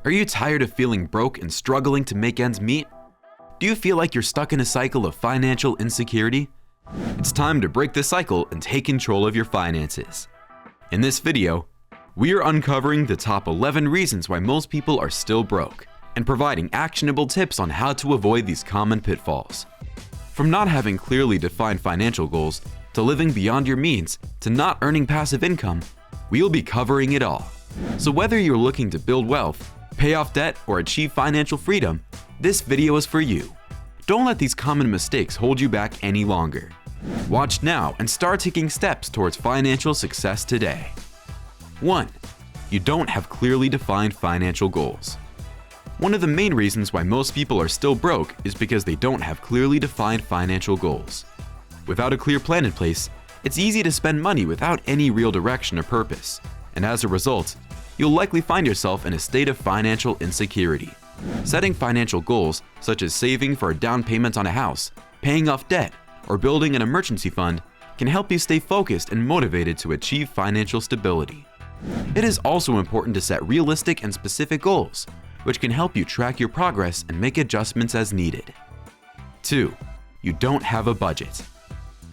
Are you tired of feeling broke and struggling to make ends meet? Do you feel like you're stuck in a cycle of financial insecurity? It's time to break the cycle and take control of your finances. In this video, we are uncovering the top 11 reasons why most people are still broke and providing actionable tips on how to avoid these common pitfalls. From not having clearly defined financial goals, to living beyond your means, to not earning passive income, we'll be covering it all. So whether you're looking to build wealth, pay off debt, or achieve financial freedom, this video is for you. Don't let these common mistakes hold you back any longer. Watch now and start taking steps towards financial success today. 1. You don't have clearly defined financial goals. One of the main reasons why most people are still broke is because they don't have clearly defined financial goals. Without a clear plan in place, it's easy to spend money without any real direction or purpose, and as a result, you'll likely find yourself in a state of financial insecurity. Setting financial goals, such as saving for a down payment on a house, paying off debt, or building an emergency fund, can help you stay focused and motivated to achieve financial stability. It is also important to set realistic and specific goals, which can help you track your progress and make adjustments as needed. 2. You don't have a budget.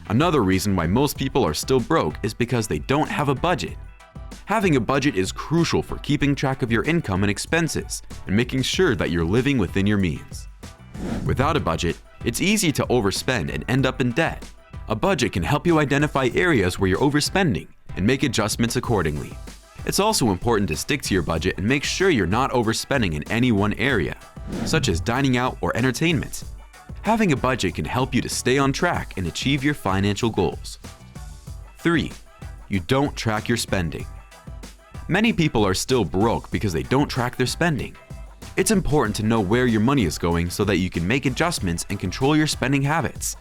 Another reason why most people are still broke is because they don't have a budget. Having a budget is crucial for keeping track of your income and expenses and making sure that you're living within your means. Without a budget, it's easy to overspend and end up in debt. A budget can help you identify areas where you're overspending and make adjustments accordingly. It's also important to stick to your budget and make sure you're not overspending in any one area, such as dining out or entertainment. Having a budget can help you to stay on track and achieve your financial goals. 3. You don't track your spending. Many people are still broke because they don't track their spending. It's important to know where your money is going so that you can make adjustments and control your spending habits.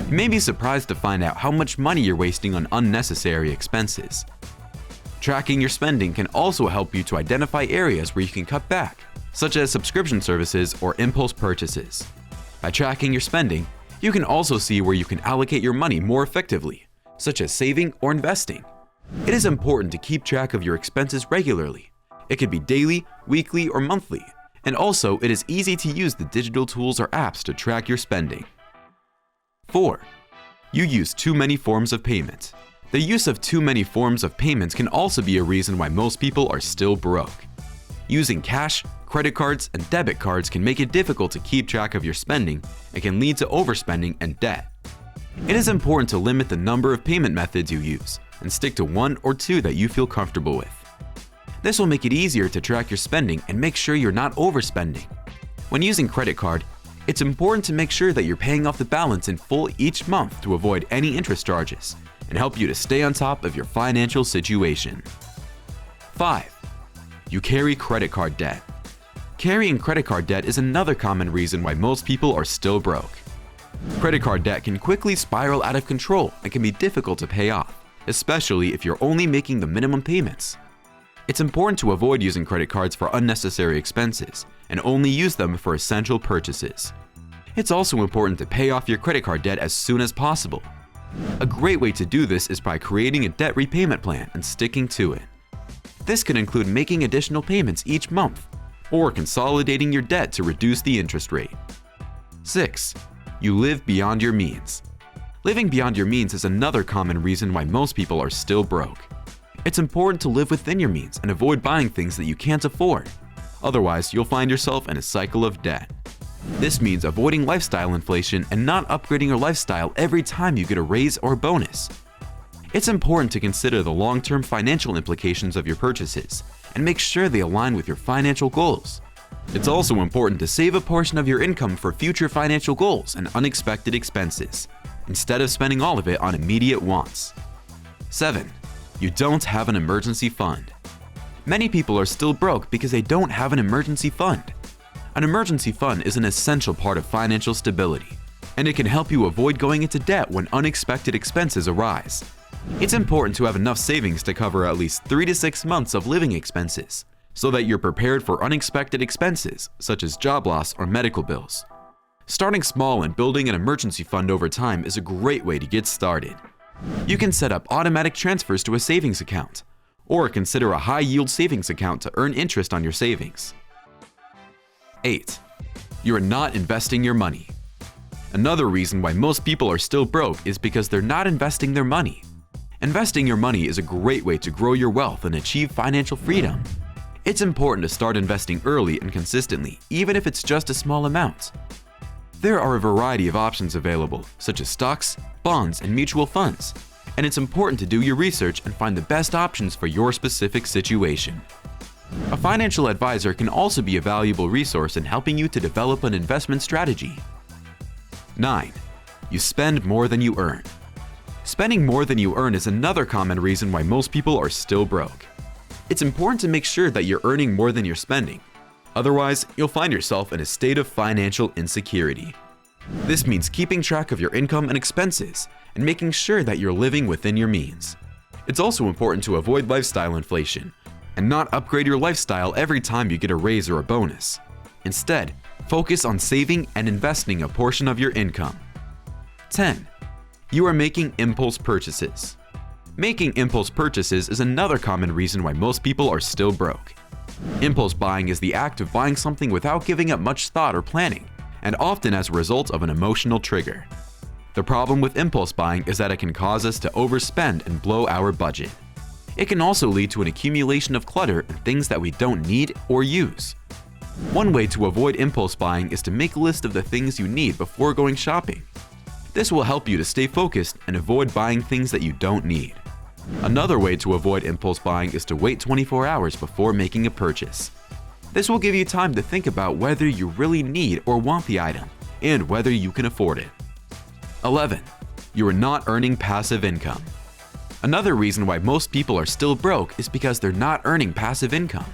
You may be surprised to find out how much money you're wasting on unnecessary expenses. Tracking your spending can also help you to identify areas where you can cut back, such as subscription services or impulse purchases. By tracking your spending, you can also see where you can allocate your money more effectively, such as saving or investing. It is important to keep track of your expenses regularly. It could be daily, weekly, or monthly, and also it is easy to use the digital tools or apps to track your spending. 4. You use too many forms of payment. The use of too many forms of payments can also be a reason why most people are still broke. Using cash, credit cards, and debit cards can make it difficult to keep track of your spending and can lead to overspending and debt. It is important to limit the number of payment methods you use and stick to one or two that you feel comfortable with. This will make it easier to track your spending and make sure you're not overspending. When using credit card, it's important to make sure that you're paying off the balance in full each month to avoid any interest charges and help you to stay on top of your financial situation. 5. You carry credit card debt. Carrying credit card debt is another common reason why most people are still broke. Credit card debt can quickly spiral out of control and can be difficult to pay off, especially if you're only making the minimum payments. It's important to avoid using credit cards for unnecessary expenses and only use them for essential purchases. It's also important to pay off your credit card debt as soon as possible. A great way to do this is by creating a debt repayment plan and sticking to it. This can include making additional payments each month or consolidating your debt to reduce the interest rate. 6. You live beyond your means. Living beyond your means is another common reason why most people are still broke. It's important to live within your means and avoid buying things that you can't afford. Otherwise, you'll find yourself in a cycle of debt. This means avoiding lifestyle inflation and not upgrading your lifestyle every time you get a raise or bonus. It's important to consider the long-term financial implications of your purchases and make sure they align with your financial goals. It's also important to save a portion of your income for future financial goals and unexpected expenses, instead of spending all of it on immediate wants. 7. You don't have an emergency fund. Many people are still broke because they don't have an emergency fund. An emergency fund is an essential part of financial stability, and it can help you avoid going into debt when unexpected expenses arise. It's important to have enough savings to cover at least 3 to 6 months of living expenses, so that you're prepared for unexpected expenses such as job loss or medical bills. Starting small and building an emergency fund over time is a great way to get started. You can set up automatic transfers to a savings account, or consider a high-yield savings account to earn interest on your savings. 8. You are not investing your money. Another reason why most people are still broke is because they're not investing their money. Investing your money is a great way to grow your wealth and achieve financial freedom. It's important to start investing early and consistently, even if it's just a small amount. There are a variety of options available, such as stocks, bonds, and mutual funds, and it's important to do your research and find the best options for your specific situation. A financial advisor can also be a valuable resource in helping you to develop an investment strategy. 9. You spend more than you earn. Spending more than you earn is another common reason why most people are still broke. It's important to make sure that you're earning more than you're spending. Otherwise, you'll find yourself in a state of financial insecurity. This means keeping track of your income and expenses and making sure that you're living within your means. It's also important to avoid lifestyle inflation and not upgrade your lifestyle every time you get a raise or a bonus. Instead, focus on saving and investing a portion of your income. 10. You are making impulse purchases. Making impulse purchases is another common reason why most people are still broke. Impulse buying is the act of buying something without giving up much thought or planning, and often as a result of an emotional trigger. The problem with impulse buying is that it can cause us to overspend and blow our budget. It can also lead to an accumulation of clutter and things that we don't need or use. One way to avoid impulse buying is to make a list of the things you need before going shopping. This will help you to stay focused and avoid buying things that you don't need. Another way to avoid impulse buying is to wait 24 hours before making a purchase. This will give you time to think about whether you really need or want the item and whether you can afford it. 11. You are not earning passive income. Another reason why most people are still broke is because they're not earning passive income.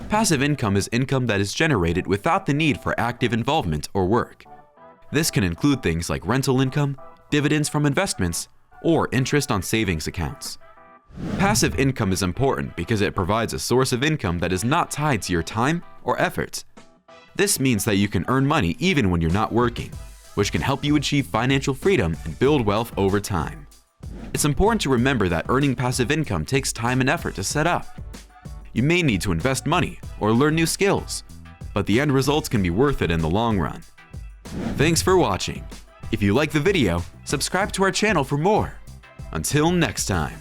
Passive income is income that is generated without the need for active involvement or work. This can include things like rental income, dividends from investments, or interest on savings accounts. Passive income is important because it provides a source of income that is not tied to your time or effort. This means that you can earn money even when you're not working, which can help you achieve financial freedom and build wealth over time. It's important to remember that earning passive income takes time and effort to set up. You may need to invest money or learn new skills, but the end results can be worth it in the long run. Thanks for watching. If you like the video, subscribe to our channel for more. Until next time.